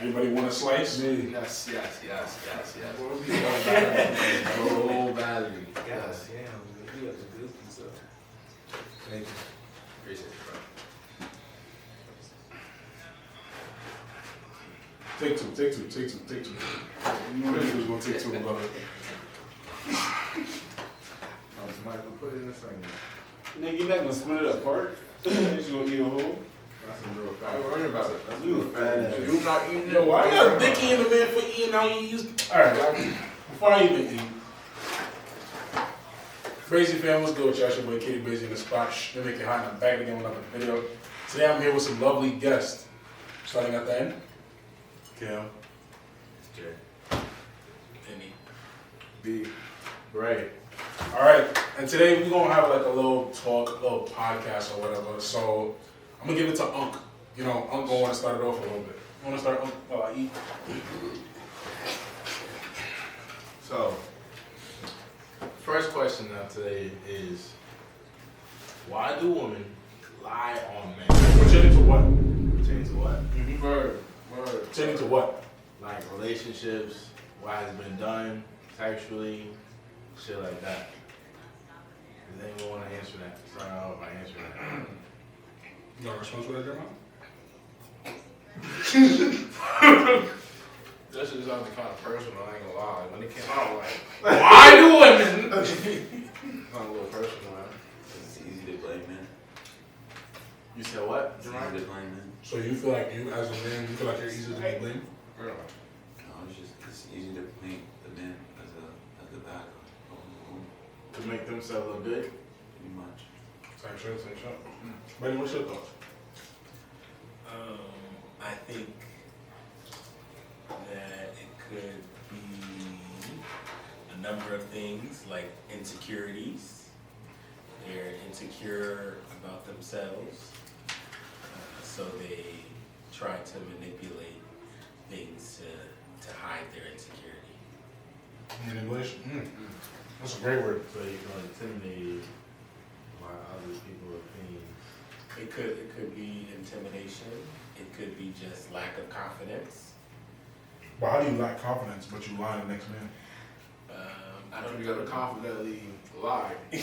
Anybody want a slice? Me. Yes. Oh, battery. Yes. Damn, you got the good stuff. Thank you. Appreciate it, bro. Take two. You knew this was gonna take too long. Michael, put it in the thing. Nigga, you're not gonna split it apart? You just gonna eat a whole? That's some real fat. I'm worried about it. That's You real a fat ass. You not eating it? Yo, why you got a dicky in the man for eating how you use? Alright, before I even eat. Brazy fam, what's good with y'all? It's your boy Kdbrazy in the spot. Shh, let me make it hot and I'm back again with another video. Today I'm here with some lovely guests. Starting at the end. Kim. Jay. Penny. B. Right. Alright, and today we're gonna have like a little talk, a little podcast or whatever. So I'm gonna give it to Unc. You know, Unc gonna wanna start it off a little bit. You wanna start, Unc, while I eat? So, first question of today is, why do women lie on men? Pertaining to what? Pertaining to what? Word. Pertaining to what? Like relationships, what has been done sexually, shit like that. Does anyone want to answer that? Start out by answering that. You got a response for that, Grandma? That shit sounded kind of personal, I ain't gonna lie. When it came out, I'm like, why do women? It's not a little personal, man. It's easy to blame, man. You said what? It's easy to blame, man. So you feel like you, as a man, you feel like you're easy to be blamed? Girl. No, it's easy to paint the man as a bad guy. To make themselves look good? Pretty much. Same shit. Buddy, what's your thoughts? I think that it could be a number of things, like insecurities. They're insecure about themselves, so they try to manipulate things to hide their insecurity. Manipulation? That's a great word. So you feel intimidated by other people's opinions. It could be intimidation. It could be just lack of confidence. But how do you lack confidence but you lie to the next man? I don't You gotta confidently lie. You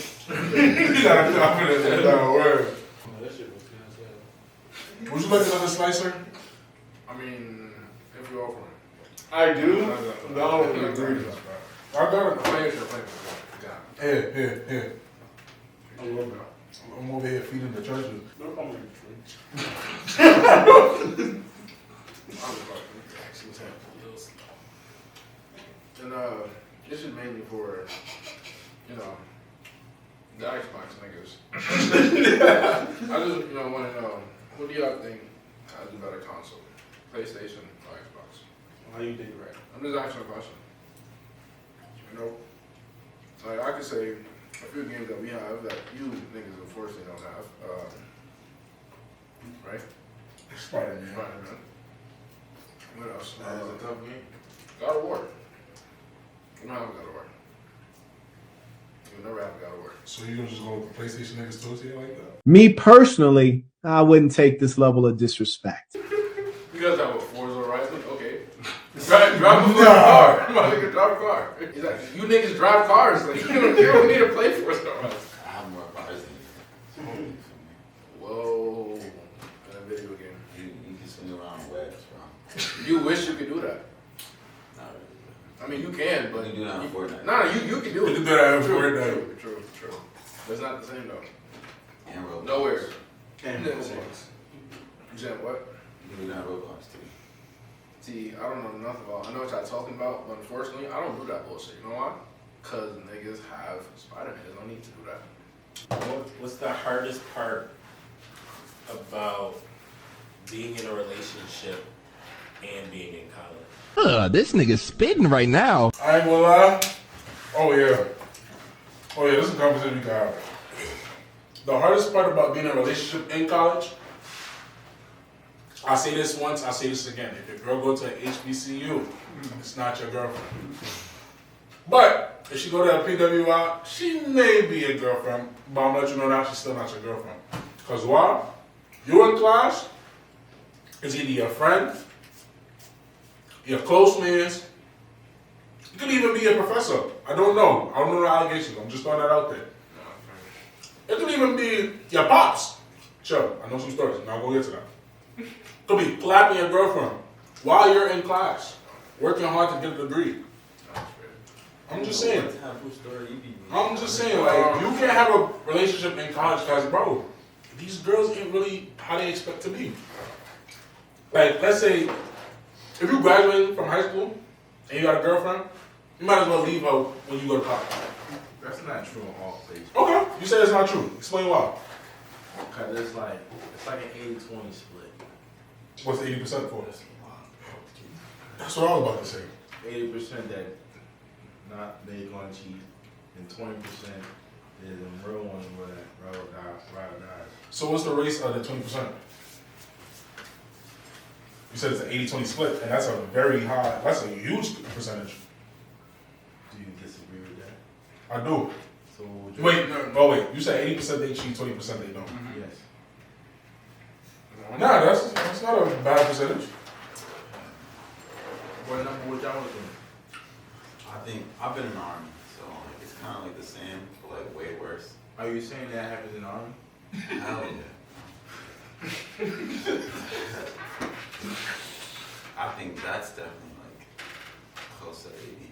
got confidence in that word. Oh, that shit was good as Would you like another slicer? I mean, if you're offering. I do? No, I agree. I got it. Play with your play. Yeah. Here. I love that. I'm over here feeding the churches. No, I'm gonna drink. I was like, and this is mainly for, you know, the Xbox niggas. I just, want to know, what do y'all think has a better console? PlayStation or Xbox? How you think, right? I'm just asking a question. You know, like I could say a few games that we have that you niggas unfortunately don't have. Right? Spider-Man. Spider-Man. What else? That is a tough game. God of War. You don't have a God of War. You never have a God of War. So you gonna just go with the PlayStation niggas too here like that? Me personally, I wouldn't take this level of disrespect. You guys have a Forza Horizon? Okay. Drive a car. My nigga, drive a car. He's like, you niggas drive cars. Like, you don't need to play Forza Horizon. I have more bars than you. Whoa. In a video game. You can swing around webs, bro. You wish you could do that. Not really. I mean, you can, but You can do that on Fortnite. No, you can do it. You can do that on True, Fortnite. True. But it's not the same though. And Roblox. Nowhere. And Yeah, Roblox. Jen, what? You can do that on Roblox too. See, I don't know nothing about. I know what y'all talking about, but unfortunately, I don't do that bullshit. You know why? Cause niggas have Spider-Man. There's no need to do that. What's the hardest part about being in a relationship and being in college? This nigga's spitting right now. I ain't gonna lie. Oh yeah, this is a conversation we can have. The hardest part about being in a relationship in college, I say this once, I say this again. If your girl go to HBCU, it's not your girlfriend. But if she go to a PWI, she may be a girlfriend, but I'm gonna let you know now she's still not your girlfriend. Cause why? You in class, it's either your friend, your close mans, it could even be a professor. I don't know. I don't know the allegations. I'm just throwing that out there. It could even be your pops. Sure, I know some stories. Now I'll go get to that. Could be clapping your girlfriend while you're in class, working hard to get a degree. I'm just saying. I'm just saying, like, you can't have a relationship in college because, bro, these girls ain't really how they expect to be. Like, let's say, if you graduated from high school and you got a girlfriend, you might as well leave her when you go to college. That's not true in all places. Okay, you say it's not true. Explain why. Cause it's like an 80-20 split. What's the 80% for? That's what I was about to say. 80% that not they gonna cheat, and 20% is them real ones where that ride or dies. So what's the race of the 20%? You said it's an 80-20 split, and that's a very high, that's a huge percentage. Do you disagree with that? I do. So Wait, no, wait. You said 80% they cheat, 20% they don't. Yes. Nah, that's not a bad percentage. What number would y'all look at? I think I've been in the army, so like it's kind of like the same, but like way worse. Are you saying that happens in the army? Hell yeah. I think that's definitely like close to 80.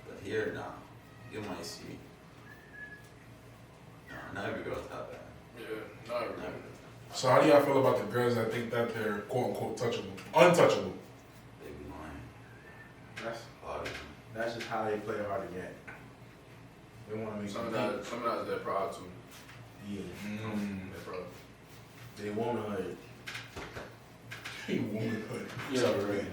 But here, nah, you might see. Nah, not every girl's that bad. Yeah, not every Not every So how do y'all feel about the girls that think that they're quote unquote touchable, untouchable? They be lying. That's A lot of them. that's just how they play hard to get. They want to make Some of think. that they're proud too. Yeah. They're proud. They womanhood. Womanhood. Yeah, right.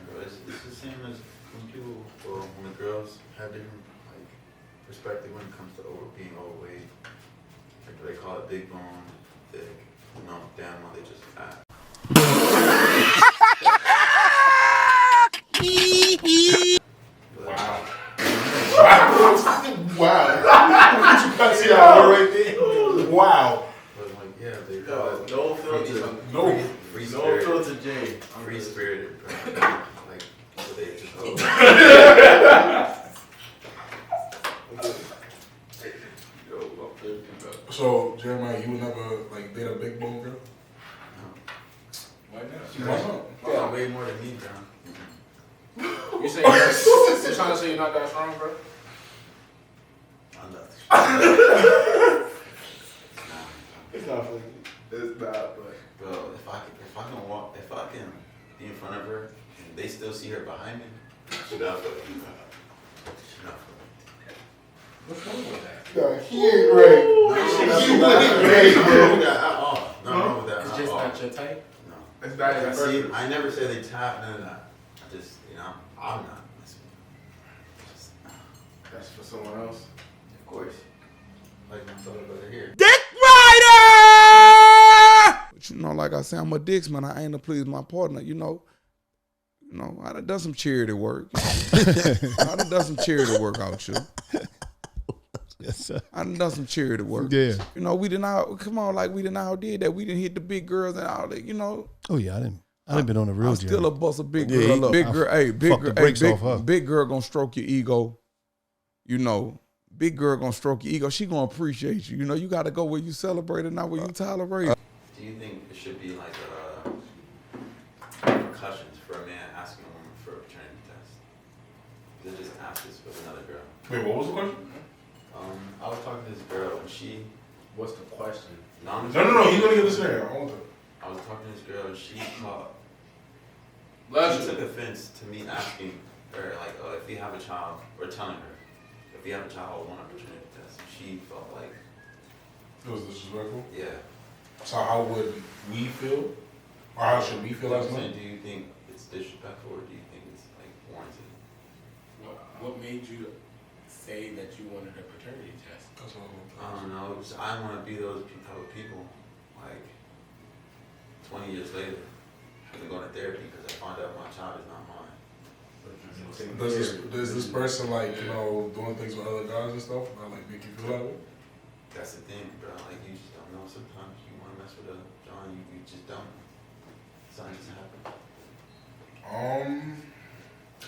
Bro, it's the same as when people, or when the girls have different like perspective when it comes to being overweight. Like they call it big bone, thick. No, damn, well, they just fat. Wow. Wow. You got see that right there? Wow. But like, yeah, they call it No filter. No. free No spirit. filter, J. Free spirited, bro. Like, so they just go. So Jeremiah, you would never like date a big bone girl? Why not? Why not? Yeah, way more than me, bro. You say you're trying to say you're not that strong, bro? I'm not. It's not funny. It's not, but. Bro, if I can be in front of her and they still see her behind me, she's not fucking me. She's not fucking me. What's wrong with that? No, he ain't right. No, wrong with that. It's not just at all. not your type? No. It's not I even see, perfect. I never say they tap, none of that. I just, I'm not. Just, That's for someone else. of course. Like my fellow brother here. But like I say, I'm a dicks man. I aim to please my partner. I done done some charity work. I done done some charity work out here. Yes, sir. I done done some charity work. Yeah. We didn't all did that. We didn't hit the big girls and all that. Oh yeah, I didn't been on the real I'm journey. still a bust a big Yeah, girl up. Big I girl, fucked the brakes off her. big girl gonna stroke your ego. Big girl gonna stroke your ego. She gonna appreciate you. You gotta go where you celebrate and not where you tolerate. Do you think it should be like repercussions for a man asking a woman for a paternity test? They just ask this with another girl. Wait, what was the question? I was talking to this girl and she. What's the question? No. He's gonna get this there. I want to. I was talking to this girl and she caught. Bless She you. took offense to me asking her like, if you have a child, or telling her, if you have a child, I want a paternity test. She felt like, It was disrespectful. yeah. So how would we feel? Or how should we feel as I'm saying, men? do you think it's disrespectful or do you think it's like warranted? What made you say that you wanted a paternity test? That's what I don't know. I want to be those type of people. Like 20 years later, I'm going to therapy because I found out my child is not mine. Does this person like doing things with other guys and stuff that like make you feel that way? That's the thing, bro. Like you just don't know. Sometimes you want to mess with a John, you just don't. Something just happens.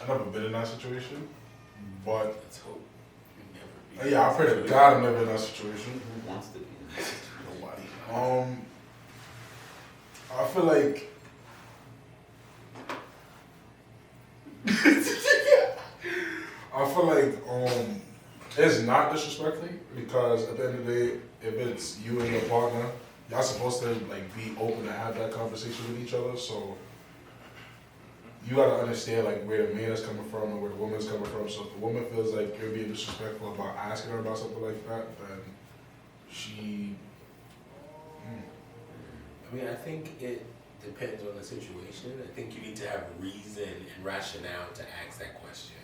I've never been in that situation, but Let's hope you never be. yeah, I pray to God I'm never in that situation. Who wants to be in that situation? Nobody. I feel like it's not disrespectful because at the end of the day, if it's you and your partner, y'all supposed to like be open to have that conversation with each other. So you gotta understand like where the man is coming from and where the woman is coming from. So if the woman feels like you're being disrespectful about asking her about something like that, then she. I mean, I think it depends on the situation. I think you need to have reason and rationale to ask that question.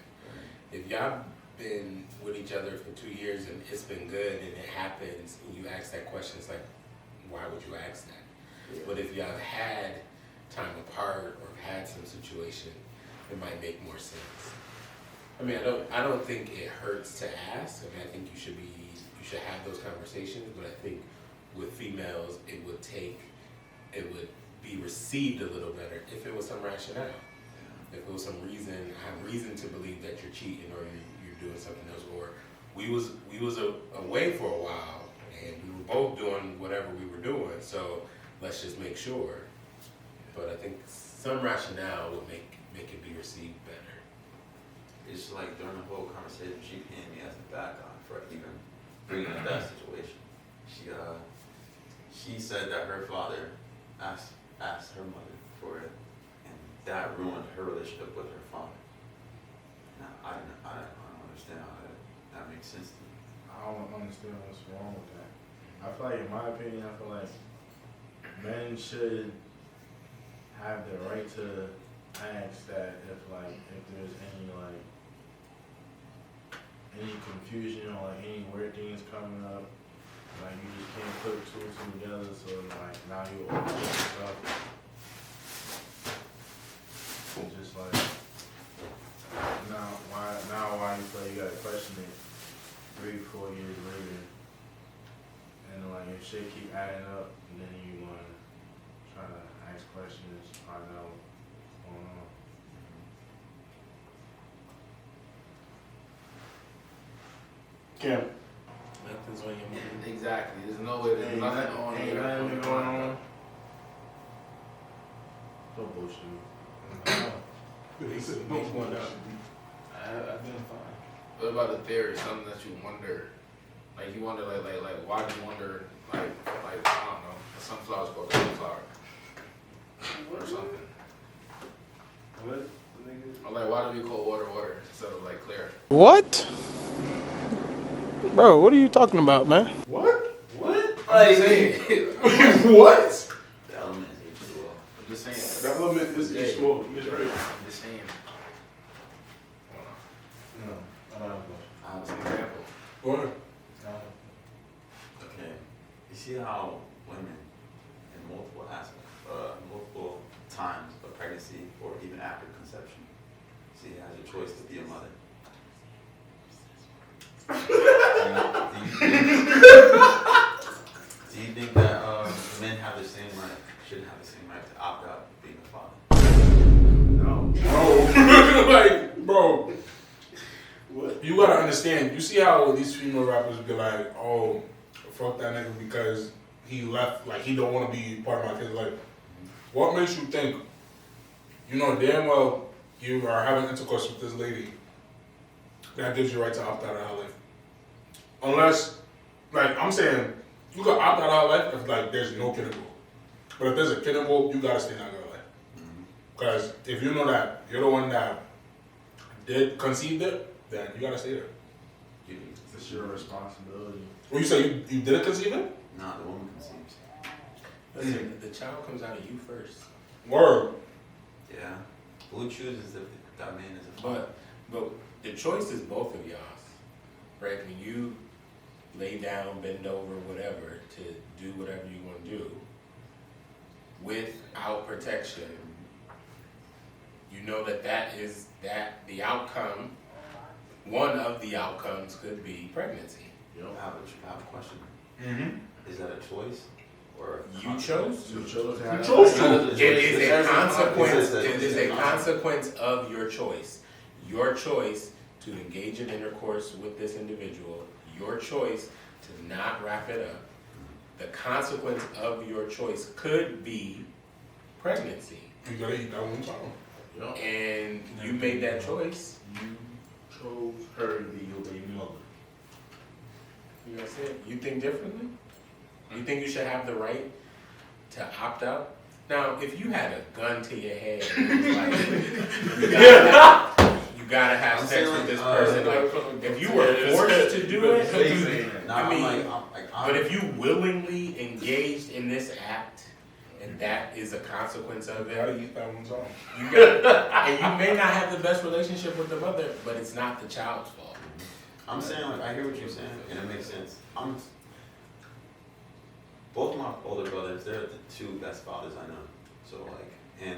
If y'all been with each other for 2 years and it's been good and it happens and you ask that question, it's like, why would you ask that? Yeah. But if y'all had time apart or had some situation, it might make more sense. I mean, I don't think it hurts to ask. I mean, I think you should have those conversations, but I think with females, it would be received a little better if it was some rationale. If it was some reason, I have reason to believe that you're cheating or you're doing something else, or we was away for a while and we were both doing whatever we were doing, so let's just make sure. But I think some rationale would make it be received better. It's like during the whole conversation, she pinned me as a bad guy for even bringing up that situation. She said that her father asked her mother for it, and that ruined her relationship with her father. Now, I don't understand how that makes sense to me. I don't understand what's wrong with that. I feel like, in my opinion, men should have the right to ask that if there's any confusion or any weird things coming up. Like, you just can't put two and two together, so now you open stuff. It's just now why you feel you gotta question it 3-4 years later, and if shit keep adding up, and then you wanna try to ask questions, find out what's going on. Cam. Nothing's on your mind. Exactly. There's no way. There's nothing on Ain't here. nothing going on. No bullshit. Make one up. I've been fine. What about a theory? Something that you wonder, like you wonder, like why do you wonder, like I don't know, some flowers called sunflower or something. What? Or like why do we call water instead of like clear? What? Bro, what are you talking about, man? What? I'm just saying. What? The element is H2O. I'm just saying. The element is H2O. He's right. I'm just saying. No, I don't have a question. I have It's an a example. Go ahead. Okay. You see how women in multiple times of pregnancy or even after conception, she has a choice to be a mother. Do you think that men have the same right, should have the same right to opt out of being a father? No. No. Like, bro. What? You gotta understand, you see how these female rappers be like, oh, fuck that nigga because he left, like he don't want to be part of my kid's life. What makes you think, you know damn well you are having intercourse with this lady, that gives you the right to opt out of her life? Unless, like I'm saying, you can opt out of her life if like there's no kid involved. But if there's a kid involved, you gotta stay in that girl's life. Because if you know that you're the one that did conceive it, then you gotta stay there. It's your responsibility. Well, you say you didn't conceive it? Nah, the woman conceives. Listen, the child comes out of you first. Word. Yeah. Who chooses if that man is a father? But the choice is both of y'all's, right? When you lay down, bend over, whatever, to do whatever you want to do, without protection, you know that the outcome, one of the outcomes could be pregnancy. You don't have a question. Mm-hmm. Is that a choice? Or You chose? You chose You chose to. It is a consequence. It It is a consequence of your choice. Your choice to engage in intercourse with this individual. Your choice to not wrap it up. The consequence of your choice could be pregnancy. You gotta eat that one time. And you made that choice. You chose her to be your baby mother. You know what I'm saying? You think differently? You think you should have the right to opt out? Now, if you had a gun to your head and it was like, you gotta have I'm sex saying, with this like, person, like, if you were forced to do it, I mean, but if you willingly engaged in this act, and that is a consequence of You gotta it, eat that one time. you got, and you may not have the best relationship with the mother, but it's not the child's fault. I'm saying, like, I hear what you're saying, and it makes sense. Both my older brothers, they're the two best fathers I know. So, like, and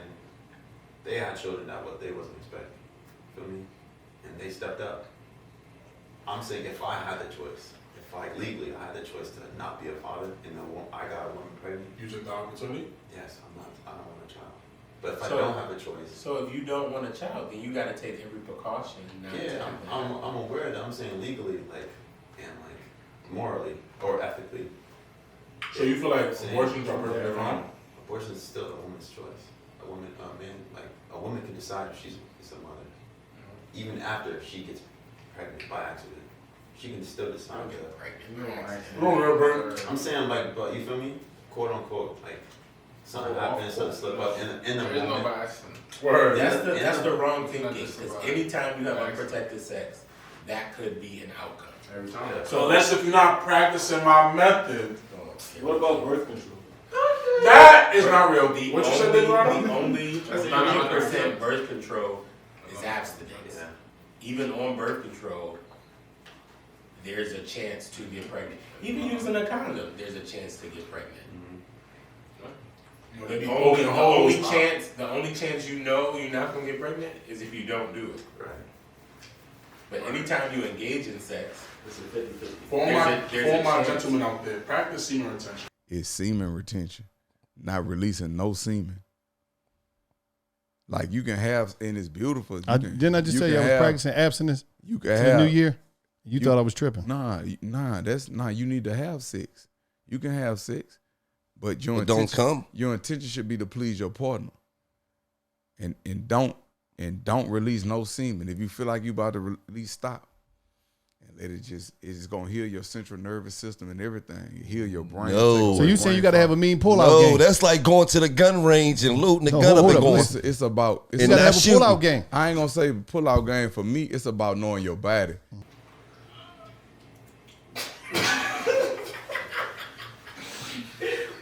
they had children that what they wasn't expecting. Feel me? And they stepped up. I'm saying if I had the choice, if I legally I had the choice to not be a father, and I got a woman pregnant. You took the opportunity? Yes, I don't want a child. But if I So- don't have a choice, So if you don't want a child, then you gotta take every precaution not to do yeah, that. I'm aware that I'm saying legally, like, and like morally or ethically, So you feel like Same. abortions are perfectly fine? abortion is still a woman's choice. A woman can decide if she's a mother, even after she gets pregnant by accident. She can still I decide don't to. get pregnant. You don't like You don't remember? I'm saying, like, but you feel me? Quote unquote, like something happens, something slip up in the There is no moment. by accident. Word. That's the wrong It's thinking, not just because about anytime you have accident. unprotected sex, that could be an outcome. Every time. Yeah. So unless if you're not practicing my method, What about birth control? that is not real. The What you only, said, Big Ronnie? the only That's not 100% birth control is abstinence. Yeah. Even on birth control, there's a chance to get pregnant. Even using a condom, there's a chance to get pregnant. They be The only, poking the holes. only chance you know you're not gonna get pregnant is if you don't do it. Right. But anytime you engage in sex, It's a 50-50. For there's a my chance. gentlemen out there, practice semen retention. It's semen retention, not releasing no semen. Like you can have, and it's beautiful. Didn't I just say I was practicing abstinence You can to the have new year? You thought I was tripping. Nah, you need to have sex. You can have sex, but your But don't intention, come. your intention should be to please your partner. And don't release no semen. If you feel like you about to release, stop. And let it's gonna heal your central nervous system and everything. Heal your brain. No. take away So you saying you got to brain have a mean pullout No, game? that's like going to the gun range and looting the No, gun up hold and up, going. listen. It's about. You And got to have a not shooting. pullout game. I ain't gonna say pull-out game for me. It's about knowing your body.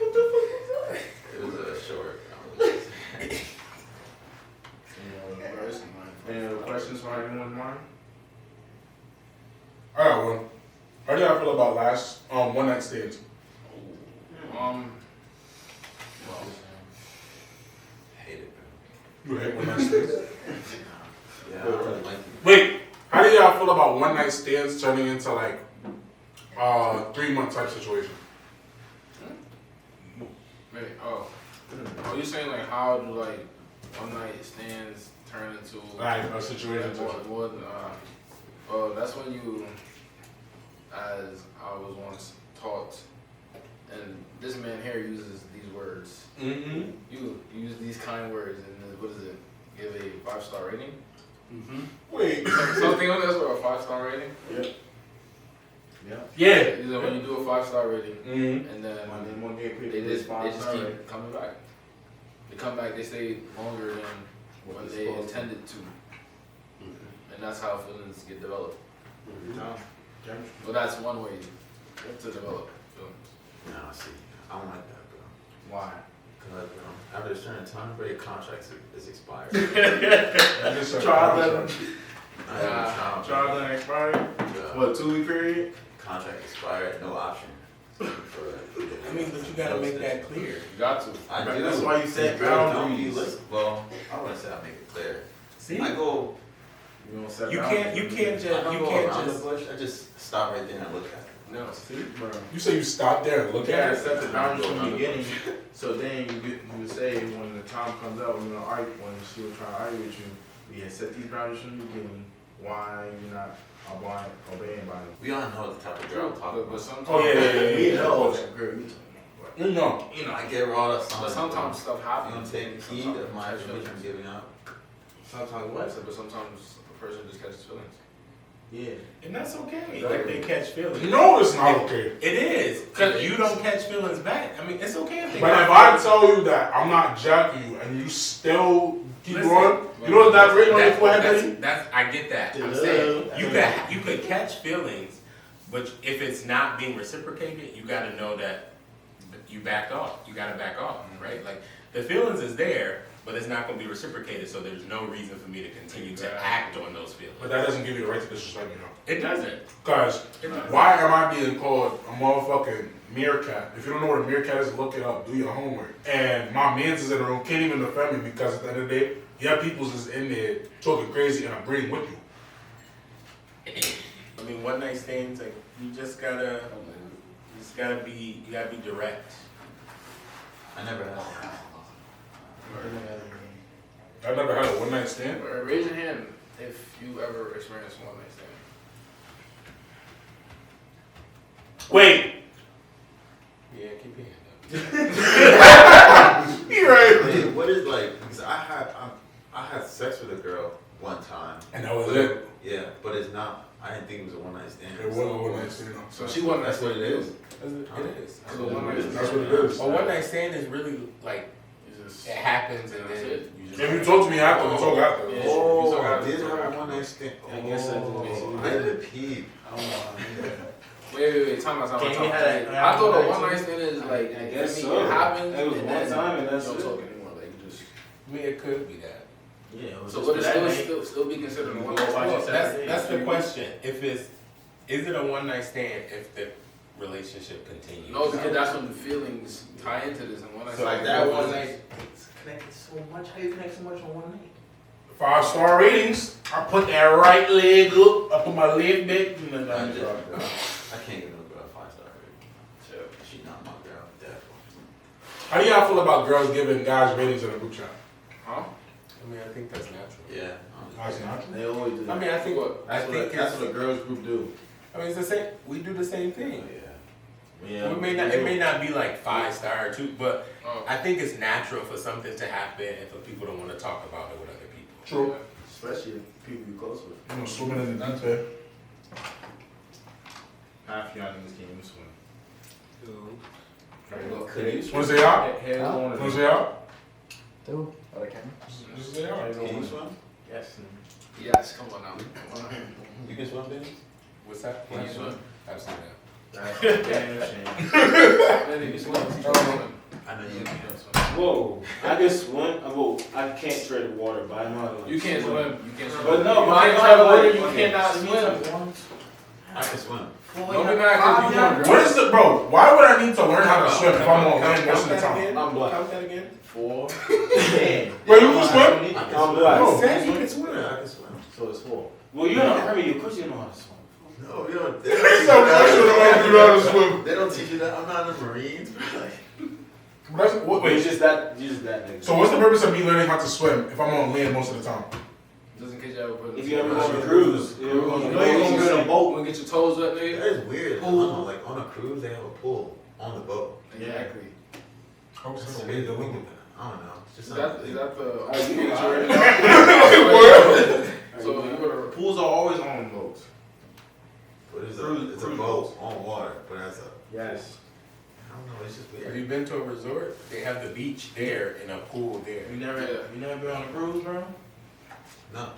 It was a short. Any other questions from anyone's mind? I got one. How do y'all feel about last one night stands? Hate it, bro. You hate one night stands? Yeah, I don't like it. Wait, how do y'all feel about one night stands turning into like 3-month type situation? Wait, you saying like how do like one night stands turn into Like a situation. more than that's when you, as I was once taught, and this man here uses these words. Mm-hmm. You use these kind words and what is it? Give a 5-star rating. Mm-hmm. Wait. Something on that's what a 5-star rating. Yeah. Is that when you do a 5-star rating, Mm-hmm. and then One day they just keep coming back. They come back. They stay longer than what they intended to, and that's how feelings get developed. Well, that's one way to develop feelings. Nah, see, I don't like that, bro. Why? Because after a certain time, bro, your contract is expired. Trial done. Trial Trial done expired. Yeah. What, 2-week period? Contract expired, no option. I mean, but you gotta make that clear. You got to. I do. That's why you set boundaries. Well, I wouldn't say I make it clear. See, I go. You don't set you boundaries. can't just, I don't you go can't around just. the bush. I just stop right there and look at it. No, see, bro. You say you stop there and look You at gotta it? set the boundaries from the beginning, so then you would say when the time comes up, when she was trying to argue with you, we had set these boundaries from the beginning. Why you not obeying by them? We all know the type of girl I'm talking But about. sometimes, Oh, yeah. We know that girl. You know. You know, I get raw up. But sometimes stuff You happens. don't take heed of my information I'm giving out. Sometimes what? But sometimes a person just catches feelings. Yeah. And that's okay. Like they catch feelings. No, it's not okay. It is. If you don't catch feelings back, I mean, it's okay if they But if I tell you that I'm not jacking you and you still keep Listen, going, you know what that written on your forehead, baby? that's I get that. I'm saying you could catch feelings, but if it's not being reciprocated, you got to know that you backed off. You got to back off, right? Like the feelings is there, but it's not going to be reciprocated. So there's no reason for me to continue to act on those feelings. But that doesn't give you the right to disrespect me, though. It doesn't. Guys, why am I being called a motherfucking meerkat? If you don't know what a meerkat is, look it up. Do your homework. And my mans is in the room, can't even defend me because at the end of the day, your people's is in there talking crazy and agreeing with you. I mean, one night stands, like you gotta be direct. I never had that. I never had a one night stand. Raise your hand if you ever experienced one night stand. Wait. Yeah, keep your hand up. You're right. Wait, what is like? Because I had sex with a girl one time. And that was it. Yeah, but it's not. I didn't think it was a one night stand. It wasn't a one night stand. So she wasn't. That's what it is. It is. So one night stand. That's what it is. A one night stand is really like it happens and That's then it. you just. If you talk to me after, we talk after. Yeah. Oh, I did have a one night stand. I guess I did. Oh, I didn't peep. I don't know. Wait, time out. Can't we have that- I thought a one night stand is like, I guess it so. happens. It was and one then time and that's you don't it. talk anymore. Like you just. I mean, it could be that. Yeah. It was So just would it for that night. still be considered a You one go night watch stand? it Well, that's the Saturday. question. Is it a one night stand if the relationship continues? No, because that's when the feelings tie into this and one night So stand. like that one night. It's connected so much. How you connect so much on one night? 5-star ratings. I put that right leg up. I put my leg back. I can't give no girl a 5-star rating. She not my girl. Definitely. How do y'all feel about girls giving guys ratings in a group chat? Huh? I mean, I think that's natural. Yeah. That's not. They always do. I mean, I think That's what a girls group do. I mean, it's the same. We do the same thing. Yeah. It may not be like 5-star or 2, but Oh. I think it's natural for something to happen and for people to want to talk about it with other people. True. Especially if people you close with. You know, swimming in the deep end. Half y'all niggas can't even swim. Wanna say out? Head on Wanna it. say out? Do? Wanna say out? Can you swim? Yes. Yes, come on now. Come on. You can swim, baby? What's that? Can you swim? I've seen that. That's a damn shame. Man, you swim. I know you can. Whoa, I can swim. Well, I can't tread water, but I know how to. You can't swim. You can't swim. But no, you but I can't know tread how water. to- You okay. cannot swim. I can swim. Don't be mad because you want What is the bro? Why would I need to learn how to swim if I'm on land most of the time? I'm black. Count that again. 4. Wait, you can swim? I'm black. No. Says you can swim. Yeah, I can swim. So it's 4. Well, you don't. I mean, of course you know how to swim. No, we don't. So much you know how to swim. They don't teach you that. I'm not in the Marines. Wait, you just that nigga. So what's the purpose of me learning how to swim if I'm on land most of the time? Just in case you ever put If you ever go on a cruise, you ever go on a You cruise, know you're gonna you be in a see- boat and get your toes wet, That nigga. is weird. I don't know, like on a cruise, they have a pool on the boat. Exactly. That's weird that we do that. I don't know. It's just Is that something. the? you picture? already So you would have. Pools are always on boats. But it's Cruise- a cruise boat on water, but that's a. Yes. I don't know. It's just Have weird. you been to a resort? They have the beach there and a pool there. You never been on a cruise, bro? No.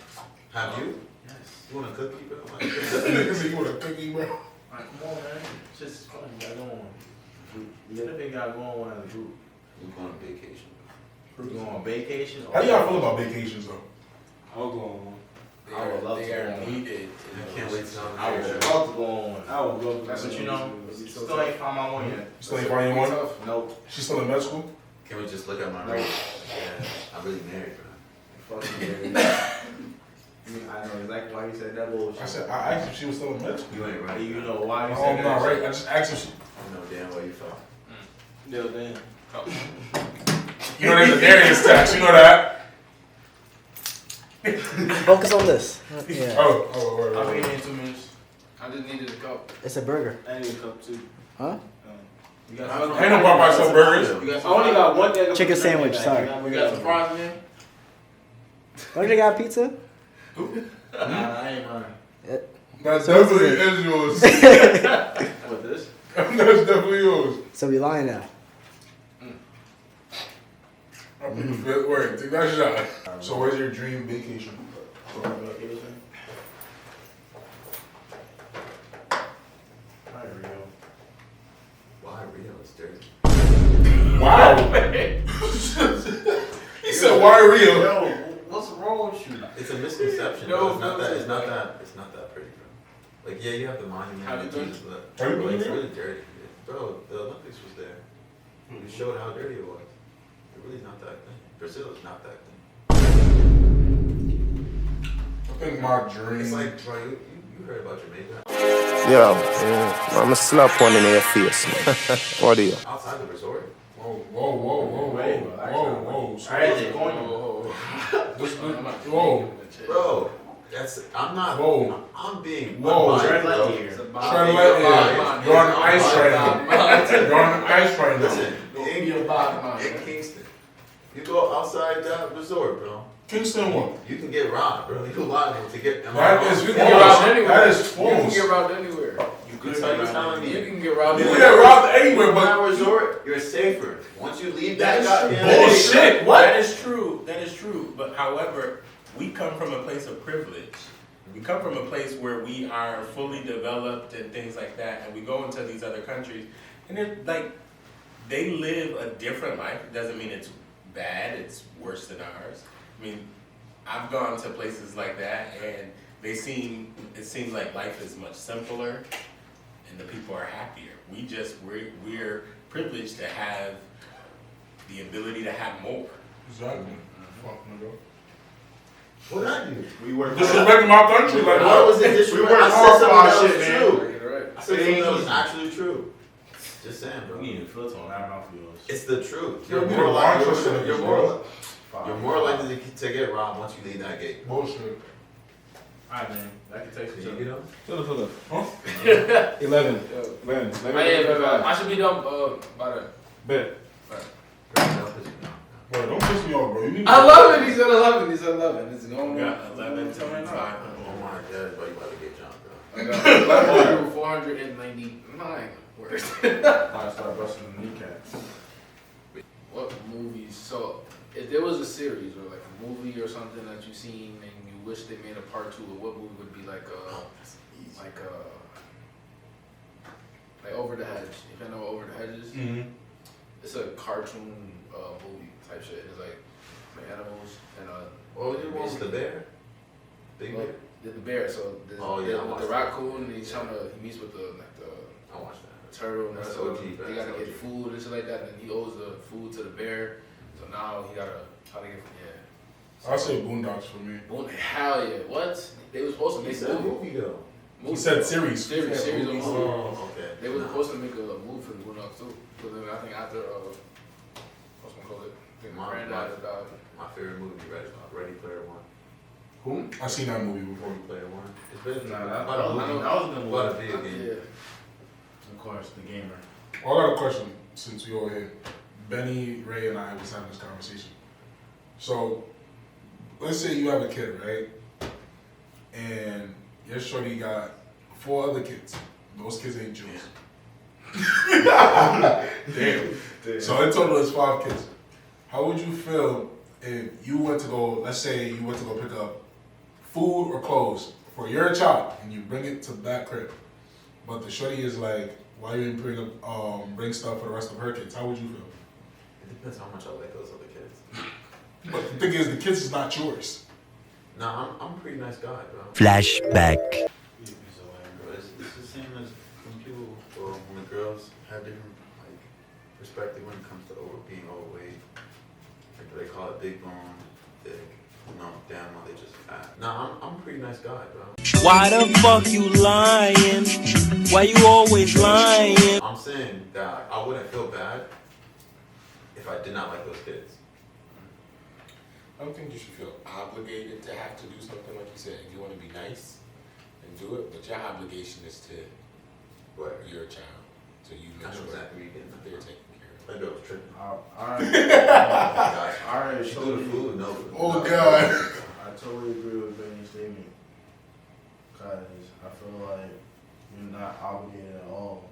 Have you? Yes. You want a cookie, bro? Like, Nigga say you want a cookie, bro? Like, come on, man. It's just fun. You gotta go on. You gotta gotta go on one as a group. we going on vacation. You go on vacation. How do y'all feel about vacations though? I'll go on one. I would love they to are go on. needed. I can't wait till I would love to go on one. I would love to. That's But what you know, still ain't found my one yet. Still ain't finding one? Nope. She's still in med school? Can we just look at my No. ring? Yeah, I'm really married, bro. Fuck you, I know exactly why you said that bullshit. I said, I asked if she was still in med school. You ain't right. You know why you Oh, said I'm that? not right. I just asked if she. I know damn well you felt. Yo, damn. You know there's a Darius tax, you know that? Focus on this. Yeah. Oh, I'll be right. here in 2 minutes. I just needed a cup. It's a burger. I need a cup too. Huh? You got I Ain't no Popeye sell burgers. You got I only got one thing. Chicken sandwich, sorry. You got some fries, man? Don't you got pizza? Nah, I ain't mine. That's definitely is yours. What, this? That's definitely yours. So we lying now. Wait, take that shot. So where's your dream vacation? Alright, Rio. Why Rio? It's dirty. Wow. He said, why Rio? Yo, what's wrong with you? It's a misconception. No, bro. It's no, not that pretty, bro. Like, yeah, you have the monument. Have you and been? Jesus, but Have you bro, been it's there? really dirty. Bro, the Olympics was there. You showed how dirty it was. It really is not that thing. Brazil is not that thing. I think my dream. It's like, bro, you heard about Jamaica. Yo, I'ma slap one in their face, man. What do you? Outside the resort. Whoa. I ain't going Whoa. Bro, I'm not. Whoa. I'm being. Whoa. unbiased, bro. You're on ice right now. You're on ice right now. Listen, in Kingston, you go outside that resort, bro. Kingston what? You can get robbed, bro. You liable to get. That is You can get robbed false. anywhere. That is You can false. get robbed anywhere. You telling You me. can get robbed You can anywhere. get robbed anywhere, That but resort, you're safer. Once you leave That that is goddamn bullshit. What? That is true. That is true. But however, we come from a place of privilege. We come from a place where we are fully developed and things like that, and we go into these other countries, and they're like, they live a different life. It doesn't mean it's bad. It's worse than ours. I mean, I've gone to places like that, and it seems like life is much simpler, and the people are happier. We're privileged to have the ability to have more. exactly. Fuck nigga. What I do? We work Disrespecting my country like How what? was it disrespectful? We work I hard said for our something that shit, was man. true. You're right. I said something that was actually true. Just saying, bro. We need a filter on that mouth of yours. It's the truth. Yo, You're we more the likely. wrong person. You're more likely to get robbed once you leave that gate. Bullshit. Alright, man. That can take Did some you get time. them? Hold up. Huh? 11. Yo. 11. I should be done by then. Bet. Bro, don't piss me off, bro. You need I love it. He said 11. He said 11. It's going We on. got 11 to 5. Oh my god, bro, you about to get jumped, bro. I got 499 words. I start busting the kneecaps. What movies? So, if there was a series or like a movie or something that you've seen and you wish they made a part 2 of, what movie would be like Over the Hedge? If I know what Over the Hedge is, it's a cartoon movie type shit. It's like animals and What was it? What was the bear? Big bear? the bear. So Oh, yeah, I with watched the that. raccoon, and he's he meets with the I watched that. turtle, and That's so OG, bro. they gotta That's get OG. food and shit like that. And he owes the food to the bear, so now he gotta how to get I say Boondocks for me. Well, hell yeah! What? They were supposed to He make said a movie. movie though. He said series. Series of movies. Oh, okay. They were supposed to make a movie for the Boondocks too. But then I think after what's one called it? I think My- Granddad died. My favorite movie, Ready Player One. Who? I seen that movie before. Ready Player One. It's been Nah, about that a was movie. a good About a movie. video game. Yeah. Of course, the gamer. Well, I got a question since we all here. Benny, Ray, and I was having this conversation. So, let's say you have a kid, right? And your shorty got 4 other kids. Those kids ain't Jews. Damn. So in total, it's 5 kids. How would you feel if you went to go, let's say you went to go pick up food or clothes for your child and you bring it to that crib, but the shorty is like, why you didn't bring stuff for the rest of her kids? How would you feel? It depends how much I like those other kids. But the thing is, the kids is not yours. Nah, I'm a pretty nice guy, bro. Flashback. Bro, it's the same as when people, or when the girls have different like perspective when it comes to being overweight. Like they call it big bone, thick. No, damn well they just fat. Nah, I'm a pretty nice guy, bro. Why the fuck you lying? Why you always lying? I'm saying that I wouldn't feel bad if I did not like those kids. I don't think you should feel obligated to have to do something like you said. If you want to be nice, then do it. But your obligation is to your child. So you make sure exactly they're taken care of. That girl was tripping. Alright, she do the food, no. Oh God. I totally agree with Benny's statement. Cause I feel like you're not obligated at all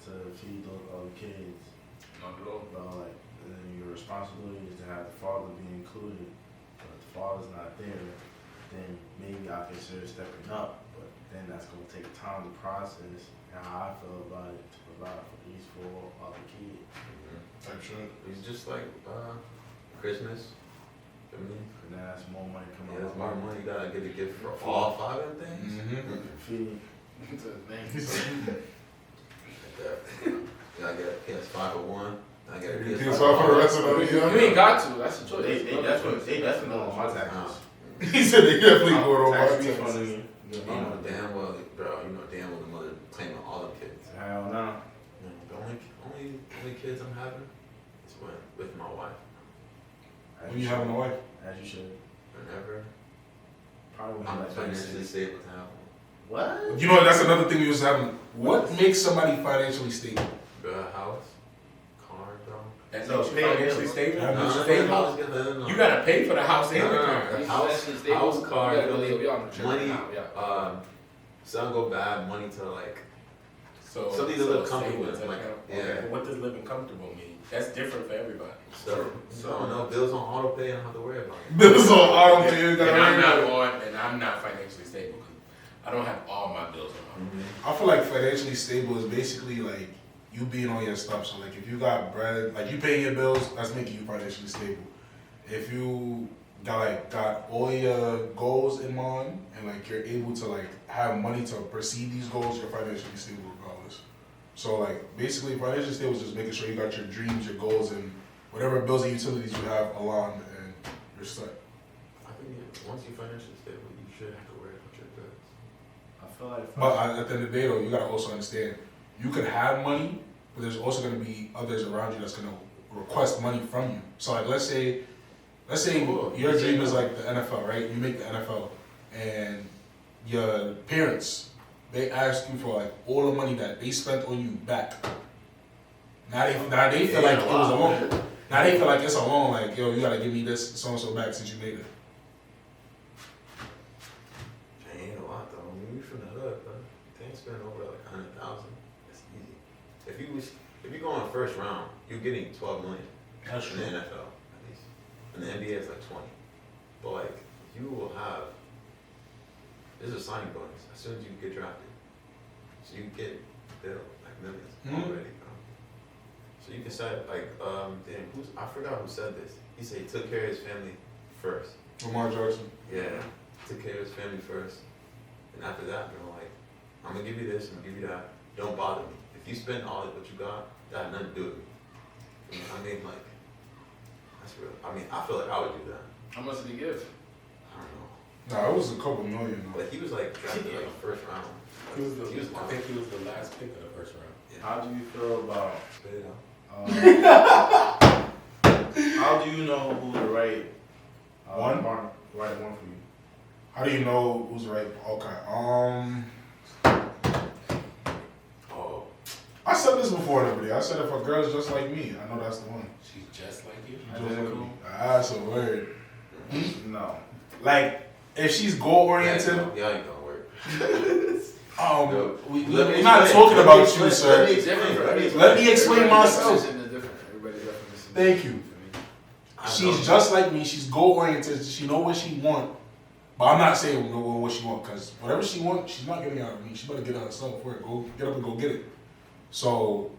to feed those other kids. Not at all. But like, and then your responsibility is to have the father be included. But if the father's not there, then maybe I consider stepping up. But then that's gonna take time to process how I feel about it to provide for these 4 other kids. Type shit. It's just like Christmas. I mean, And then that's more money coming yeah, out. that's more money. You gotta get a gift for all 5 of them things. Feed. You gotta get a PS5 for one. I get a PS5 for the rest of the year. You ain't got to. That's a choice. They definitely know on my taxes. He said they definitely going on my Tax taxes. refund me. You know damn well, bro. You know damn well the mother claiming all the kids. Hell no. The only kids I'm having is with my wife. When you having a wife? As you should. Whenever Probably when I'm you're like financially 26. stable to have one. What? You know, that's another thing we was having. What makes somebody financially stable? Bro, house, car, bro. That So makes you pay financially bills. stable? No. You gotta pay for the house and the car. House, car, We on the trip money. now, yeah. Some go bad. Money to like. So Something to live comfortable savings with, like, account. yeah. Okay, what does living comfortable mean? That's different for everybody. So I don't know. Bills on auto pay. I don't have to worry about it. Bills on auto pay. And I'm not financially stable because I don't have all my bills on auto pay. I feel like financially stable is basically like you being on your stuff. So like if you got bread, like you paying your bills, that's making you financially stable. If you got all your goals in mind and like you're able to like have money to pursue these goals, you're financially stable regardless. So like basically financially stable is just making sure you got your dreams, your goals, and whatever bills and utilities you have aligned and you're set. I think once you financially stable, you should have to worry about your bills. I feel like. But at the end of the day though, you gotta also understand, you could have money, but there's also gonna be others around you that's gonna request money from you. So like let's say your dream is like the NFL, right? You make the NFL and your parents, they ask you for like all the money that they spent on you back. Now they feel like it was a loan. Now they feel like it's a loan, like, yo, you gotta give me this so and so back since you made it. Ain't a lot though. I mean, you from the hood, bro. They ain't spending over like 100,000. That's easy. If you go in the first round, you're getting 12 million. That's in the NFL, at least. And the NBA is like 20. But like, you will have. There's a signing bonus as soon as you get drafted. So you get billed like millions already, bro. So you can say like, damn, I forgot who said this. He said he took care of his family first. Lamar Jackson. Yeah, took care of his family first. And after that, bro, like, I'm gonna give you this, I'm gonna give you that. Don't bother me. If you spend all of what you got, that had nothing to do with me. I mean, like, that's real. I mean, I feel like I would do that. How much did he give? I don't know. Nah, it was a couple million. But he was like drafted like first round. I think he was the last pick of the first round. Yeah. How do you feel about? Spit it out. How do you know who's the right one for you? How do you know who's right? Okay. I said this before in the video. I said if a girl's just like me, I know that's the one. She's just like you? Identical? That's a word. No. Like, if she's goal oriented. Yeah, ain't gonna work. We're not talking about you, sir. Let me explain myself. Thank you. She's just like me. She's goal oriented. She know what she want. But I'm not saying know what she want, because whatever she want, she's not getting out of me. She better get out herself. Go get up and go get it. So,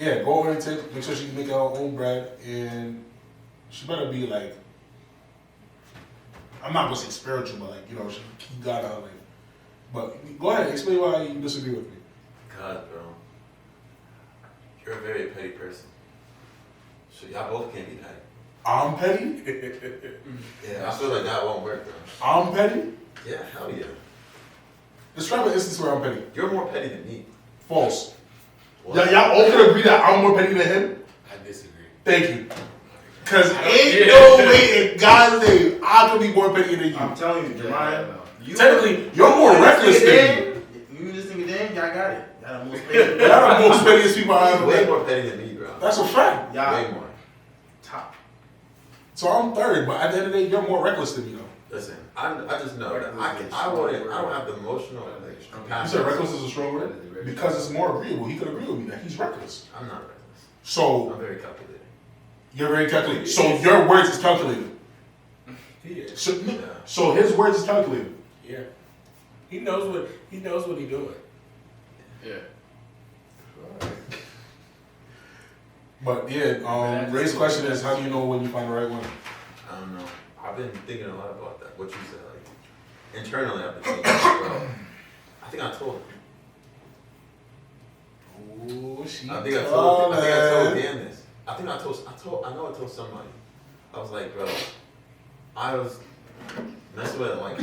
yeah, goal oriented. Make sure she can make her own bread, and she better be like, I'm not gonna say spiritual, but like, you know, she got out like. But go ahead, explain why you disagree with me. God, bro. You're a very petty person. So y'all both can't be petty. I'm petty? Yeah, I feel like that won't work, bro. I'm petty? Yeah, hell yeah. Describe an instance where I'm petty. You're more petty than me. False. What? Y'all all can agree that I'm more petty than him? I disagree. Thank you. Cause ain't no way in God's name I could be more petty than you. I'm telling you, Jeremiah. Technically, you're more reckless than me. You just think damn, y'all got it. Y'all the most petty. Y'all the most pettiest people I ever Way met. more petty than me, bro. That's a fact. Y'all Way more. top. So I'm third, but at the end of the day, you're more reckless than me, though. Listen, I just know that I don't have the emotional You compassion. said reckless is a strong word? Because it's more agreeable. He could agree with me that he's reckless. I'm not reckless. So, I'm very calculated. you're very calculated. So your words is calculated. Yeah. So his words is calculated. Yeah. He knows what he's doing. Yeah. But yeah, Ray's question is, how do you know when you find the right one? I don't know. I've been thinking a lot about that. What you said, like internally, I've been thinking. Bro, I think I told him. Oh, she I think I told Dan this. I know I told somebody. I was like, bro, I was messing with it. Like,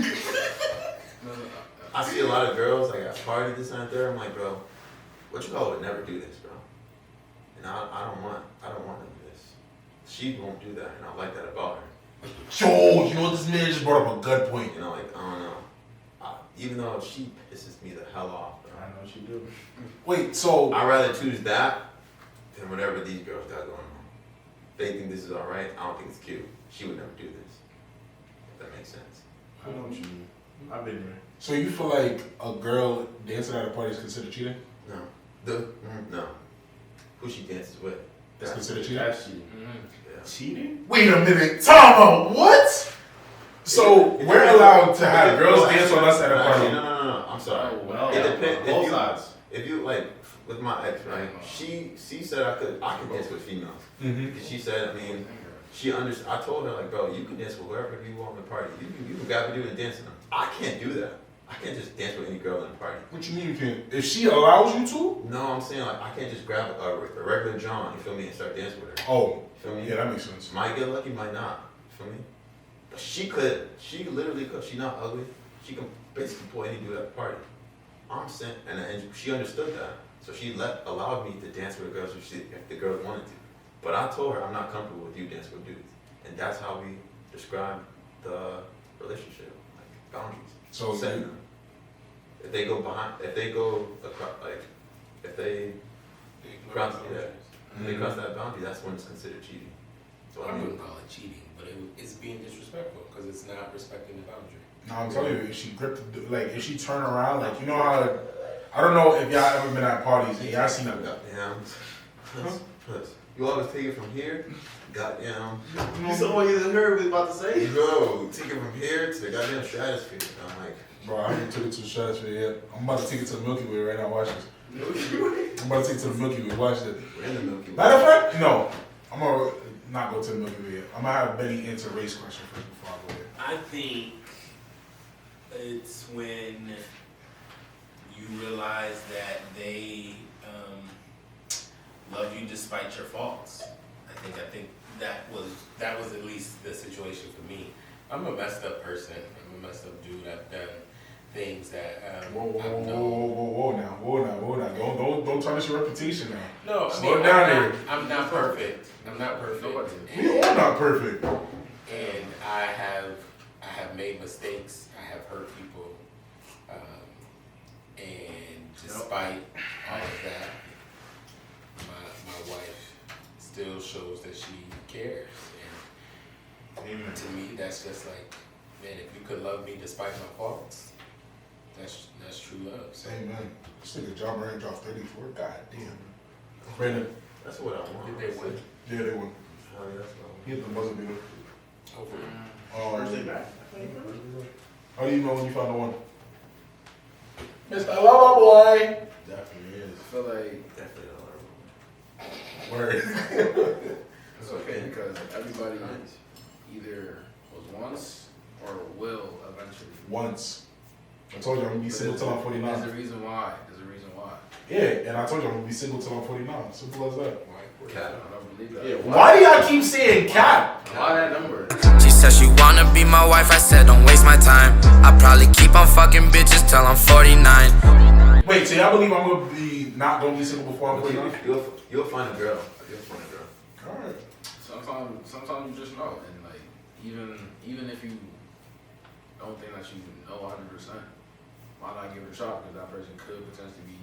I see a lot of girls like at party this and there. I'm like, bro, what you call would never do this, bro. And I don't want to do this. She won't do that, and I like that about her. Yo, you know what, this man just brought up a good point. You know, like I don't know. Even though she pisses me the hell off, bro. I know she do. Wait, so I'd rather choose that than whatever these girls got going on. They think this is all right. I don't think it's cute. She would never do this. If that makes sense. I know what you mean. I've been there. So you feel like a girl dancing at a party is considered cheating? No. No. Who she dances with. That's considered cheating? That's cheating. Yeah. Cheating? Wait a minute, time out, what? So we're allowed to have girls dance on us at a party. No. I'm sorry. Oh, well, it depends. both sides. If you like, with my ex, right? She said I could dance with females. Mm-hmm. She said, I mean, she understood. I told her like, bro, you can dance with whoever you want in the party. You can grab a dude and dance with them. I can't do that. I can't just dance with any girl in the party. What you mean you can't? If she allows you to? No, I'm saying like I can't just grab a regular John, you feel me, and start dancing with her. Oh, you feel me? Yeah, that makes sense. Might get lucky, might not. You feel me? But she could. She literally could. She's not ugly. She can basically pull any dude at the party. I'm saying, and she understood that, so she allowed me to dance with the girls if the girls wanted to. But I told her I'm not comfortable with you dancing with dudes, and that's how we describe the relationship, like boundaries. So setting them. If they go behind, if they go across, like if they cross, they cross that boundary, that's when it's considered cheating. So I wouldn't call it cheating, but it's being disrespectful because it's not respecting the boundary. No, I'm telling you, if she gripped, like if she turn around, like you know how, I don't know if y'all ever been at parties and y'all seen that. Yeah. Plus, you always take it from here. Goddamn. You saw what you heard was about to say? Bro, take it from here to the goddamn stratosphere. I'm like, bro, I haven't took it to the stratosphere yet. I'm about to take it to the Milky Way right now. Watch this. I'm about to take it to the Milky Way. Watch this. We're in the Milky Way. Matter of fact, no. I'm gonna not go to the Milky Way yet. I'm gonna have Benny answer race question first before I go there. I think it's when you realize that they love you despite your faults. I think that was at least the situation for me. I'm a messed up person. I'm a messed up dude. I've done things that Whoa now. Don't tarnish your reputation now. No, slow down here. I'm not perfect. I'm not perfect. We all not perfect. And I have made mistakes. I have hurt people. And despite all of that, my wife still shows that she cares. And to me, that's just like, man, if you could love me despite my faults, that's true love. So. Amen. This nigga John Moran dropped 34. God damn. Brandon. That's what I want. Did they win? Yeah, they won. Oh, yeah, that's what He hit the buzzer beater. Hopefully. First day back. How do you know when you found the one? Mr. Lover Boy. Definitely is. I feel like definitely Word. it's okay because everybody either was once or will eventually. Once. I told you I'm gonna be single till I'm 49. There's a reason why. There's a reason why. Yeah, and I told you I'm gonna be single till I'm 49. Simple as that. Cap. I don't believe that. Yeah, why do y'all keep saying cap? Why that number? She said she wanna be my wife, I said don't waste my time. I probably keep on fucking bitches till I'm 49. Wait, so y'all believe I'm gonna be not gonna be single before I'm 49? You'll find a girl. You'll find a girl. Alright. Sometimes you just know, and like even if you don't think that you know 100%, why not give it a shot? Because that person could potentially be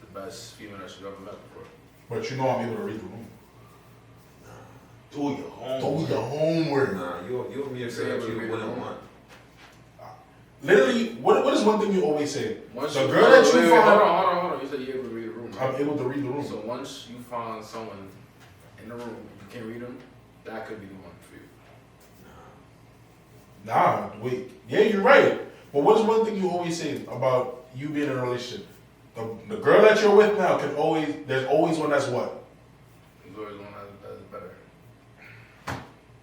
the best female that you've ever met before. But you know I'm able to read the room. Do your homework. Do your homework. Nah, you'll be a girl that you wouldn't want. Literally, what is one thing you always say? Once The you- girl that you wait, find. hold on. You said you're able to read the room. Right? I'm able to read the room. So once you find someone in the room, you can read them, that could be the one for you. Nah, wait. Yeah, you're right. But what is one thing you always say about you being in a relationship? The girl that you're with now there's always one that's what? There's always one that's better.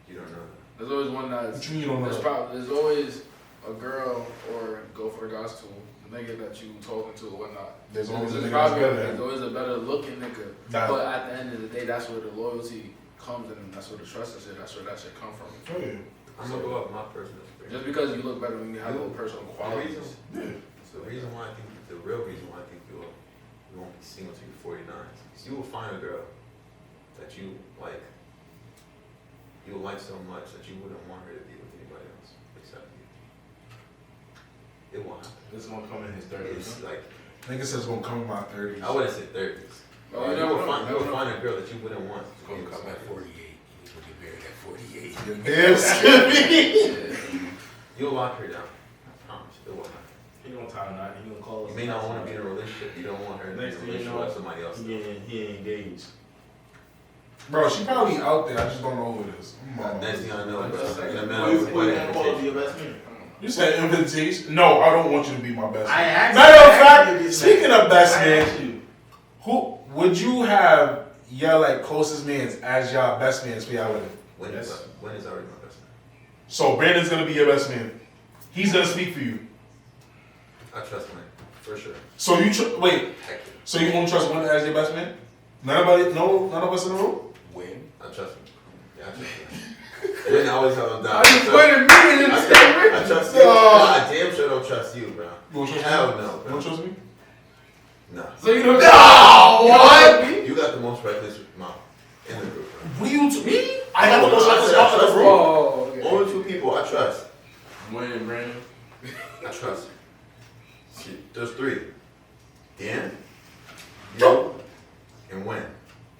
You don't know. There's always one that's. What you mean you don't know? There's always a girl, or go for the guys too, the nigga that you talking to or whatnot. There's always a nigga that's better. There's always a better looking nigga. Nah. But at the end of the day, that's where the loyalty comes in, and that's where the trust and shit. That's where that shit come from. Oh, yeah. I'm gonna go off my personal experience. Just because you look better when you have little personal qualities. The reason why I think the real reason why I think you won't be single till you're 49 is you will find a girl that you like. You will like so much that you wouldn't want her to be with anybody else except you. It won't happen. This one come in his 30s. It's like Nigga says it's gonna come in my 30s. I wouldn't say 30s. Oh, you will find a girl that you wouldn't want. It's gonna come at 48. He's gonna get married at 48. You'll lock her down. I promise you. It won't happen. He gonna tie a knot. He gonna call us. You may not want to be in a relationship. You don't want her to be in a Next thing you relationship know, with somebody else. he ain't engaged. Bro, she probably out there. I just don't know who it is. Next thing I know, bro. In a Who you minute, gonna be your best man? You said invitation? No, I don't want you to be my best I man. asked Matter of you to fact, be speaking of best I man, asked you. who would you have your like closest mans as y'all best mans for y'all wedding? when is already my best man? So Brandon's gonna be your best man. He's gonna speak for you. I trust him, for sure. So you wait. So you won't trust one as your best man? None of us in the room. When? I trust him. Yeah, I trust him. When I always have him down. I just pointed me in the statement. I trust you. I damn sure don't trust you, bro. You won't trust Hell me? no, You bro. don't trust me? No. So you don't. No, what? You got the most reckless mouth in the group, bro. What you me? I got the most reckless mouth in the room. Oh, okay. Only two people I trust. Wayne and Brandon. I trust. Shit, there's three. Dan, you, and Win.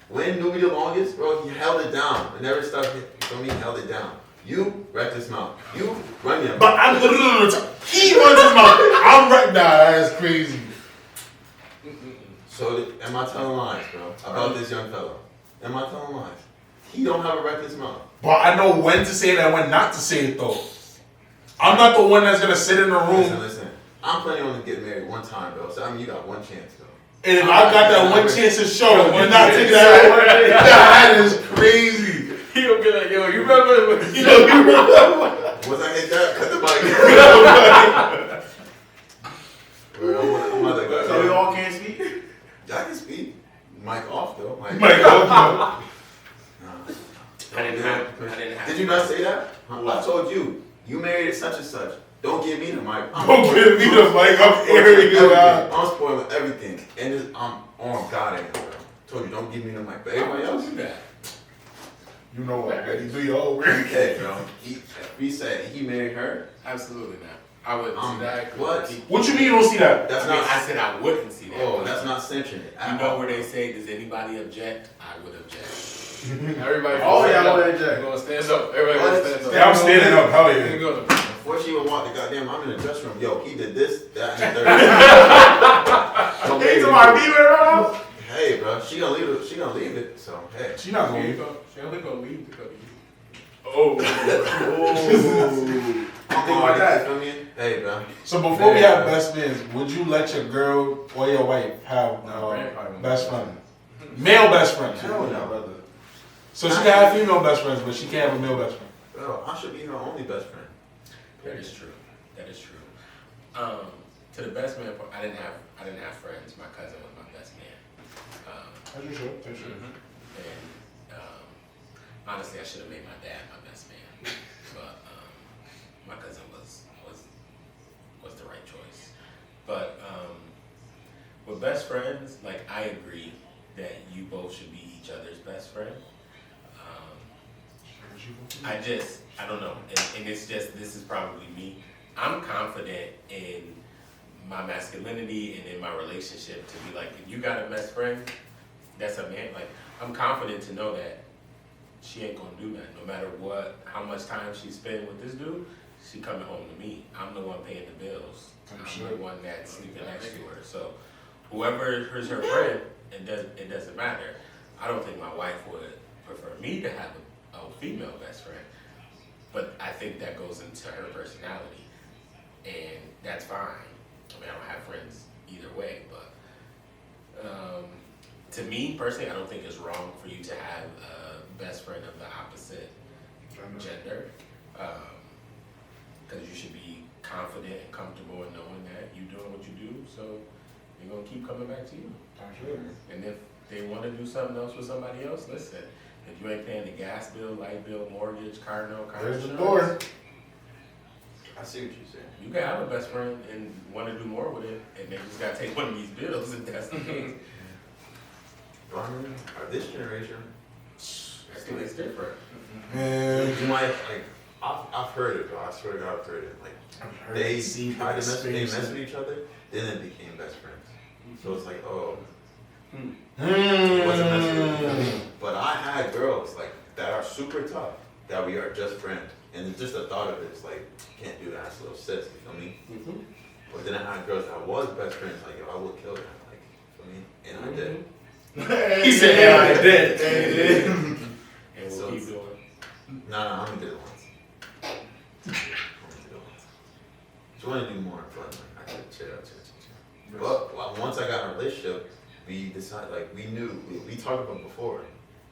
Win knew me the longest, bro. He held it down. I never stopped for me. He held it down. You reckless mouth. You run your mouth. But I'm he runs his mouth. I'm right now. That's crazy. So am I telling lies, bro? About this young fellow? Am I telling lies? He don't have a reckless mouth. But I know when to say it and when not to say it though. I'm not the one that's gonna sit in the room. Listen. I'm planning on to get married one time, bro. So I mean, you got one chance, though. And if I got that one chance to show, you're not taking that away. That is crazy. He gonna be like, yo, you remember? Was I hit that? Cut the mic. I'm about to go. So we all can't speak? I can speak. Mic off, though. Mic off, I didn't have. Did you not say that? I told you. You married at such and such. Don't give me the mic. Don't give me the mic. I'm airing you out. I'm spoiling everything. And I'm on God, I am, bro. Told you, don't give me the mic. But everybody else, do that. You know what, man? You do your own work. Okay, bro. He said he married her. Absolutely not. I wouldn't see that. What? What you mean you don't see that? That's I mean, not. I said I wouldn't see that. Oh, that's not cinching it. You know where they say, does anybody object? I would object. Everybody. Oh, yeah, I stand would up. object. You gonna stand up? Everybody gonna stand up. Yeah, I'm standing up. Hell You yeah. go. Before she even walked the goddamn, I'm in the dressing room. Yo, he did this, that, and the third. Hey, somebody be there, bro? Hey, bro, she gonna leave it. She gonna leave it. So hey. She not gonna leave. She only gonna leave to go to you. Oh. Think about that. Feel me? Hey, bro. So before we have best friends, would you let your girl or your wife have best friend? Male best friend. Hell no, brother. So she can have female best friends, but she can't have a male best friend. Bro, I should be her only best friend. That is true. That is true. To the best man part, I didn't have friends. My cousin was my best man. As you should. As you should. And honestly, I should have made my dad my best man, but my cousin was the right choice. But with best friends, like I agree that you both should be each other's best friend. I don't know, and it's just, this is probably me. I'm confident in my masculinity and in my relationship to be like, if you got a best friend, that's a man. Like, I'm confident to know that she ain't gonna do that. No matter what, how much time she spend with this dude, she coming home to me. I'm the one paying the bills. I'm the one that's sleeping next to her. So whoever is her friend, it doesn't matter. I don't think my wife would prefer me to have a female best friend, but I think that goes into her personality, and that's fine. I mean, I don't have friends either way, but to me personally, I don't think it's wrong for you to have a best friend of the opposite gender, because you should be confident and comfortable in knowing that you're doing what you do, so they're gonna keep coming back to you. And if they want to do something else with somebody else, listen. If you ain't paying the gas bill, light bill, mortgage, car note, car There's the insurance, door. I see what you're saying. you can have a best friend and want to do more with it, and they just gotta take one of these bills, and that's the case. I mean, this generation, I think it's different. Man, you might like. I've heard it, bro. I swear to God, I've heard it. Like they tried to mess with each other, then they became best friends. So it's like, oh, it wasn't necessarily. But I had girls like that are super tough, that we are just friends, and just the thought of it is like, can't do that, it's a little sis. You feel me? But then I had girls that was best friends, like yo, I would kill them, like, you feel me? And I did. He said, "Yeah, I did." And we'll So keep doing. No, I only did it once. So I want to do more fun. Like, I could chill. But once I got in a relationship, we decided, like, we knew, we talked about before,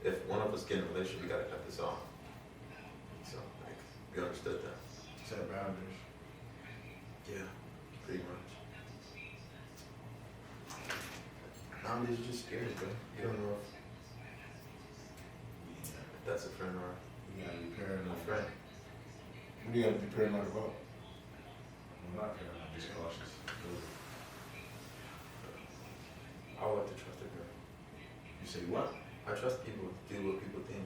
if one of us get in a relationship, we got to cut this off. So, like, we understood that. Set boundaries. Yeah, pretty much. Boundaries are just scary, bro. You don't know if that's a friend or You gotta be paranoid. a friend. What do you gotta be paranoid about? I'm not paranoid, just cautious. I would like to trust a girl. You say what? I trust people to do what people think.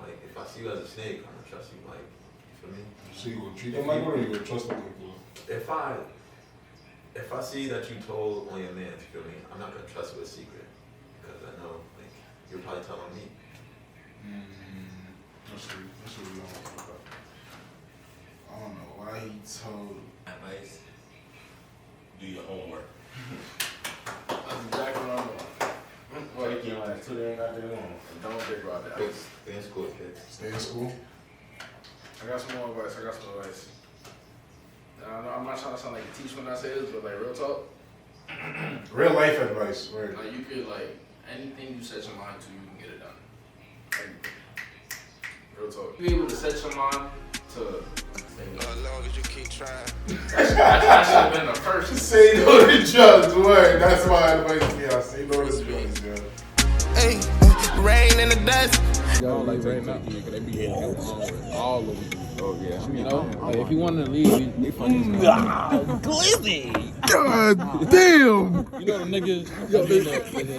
Like, if I see you as a snake, I'm gonna trust you, like, for me. So you would treat them like one, or you would trust them like one? If I see that you told on your man, you feel me, I'm not gonna trust you with a secret. Because I know, like, you're probably telling me. That's what we don't talk about. I don't know why he told. Advice: do your homework. That's exactly what I'm doing. Well, you can't like 2 days out there long. And don't think about that. Stay in school, kids. Stay in school. I got some more advice. I'm not trying to sound like a teacher when I say this, but like real talk. Real life advice, right? Like you could like anything you set your mind to, you can get it done. Like, real talk. You be able to set your mind to. As long as you keep trying. That should have been the first. Say no to drugs, word. That's my advice to y'all. Say no to drugs, yo. Hey, rain in the dust. Y'all like right now, they be getting all of them. Oh yeah, you know, like if you wanted to leave, they fucking. Glizzy. God damn. You know the niggas.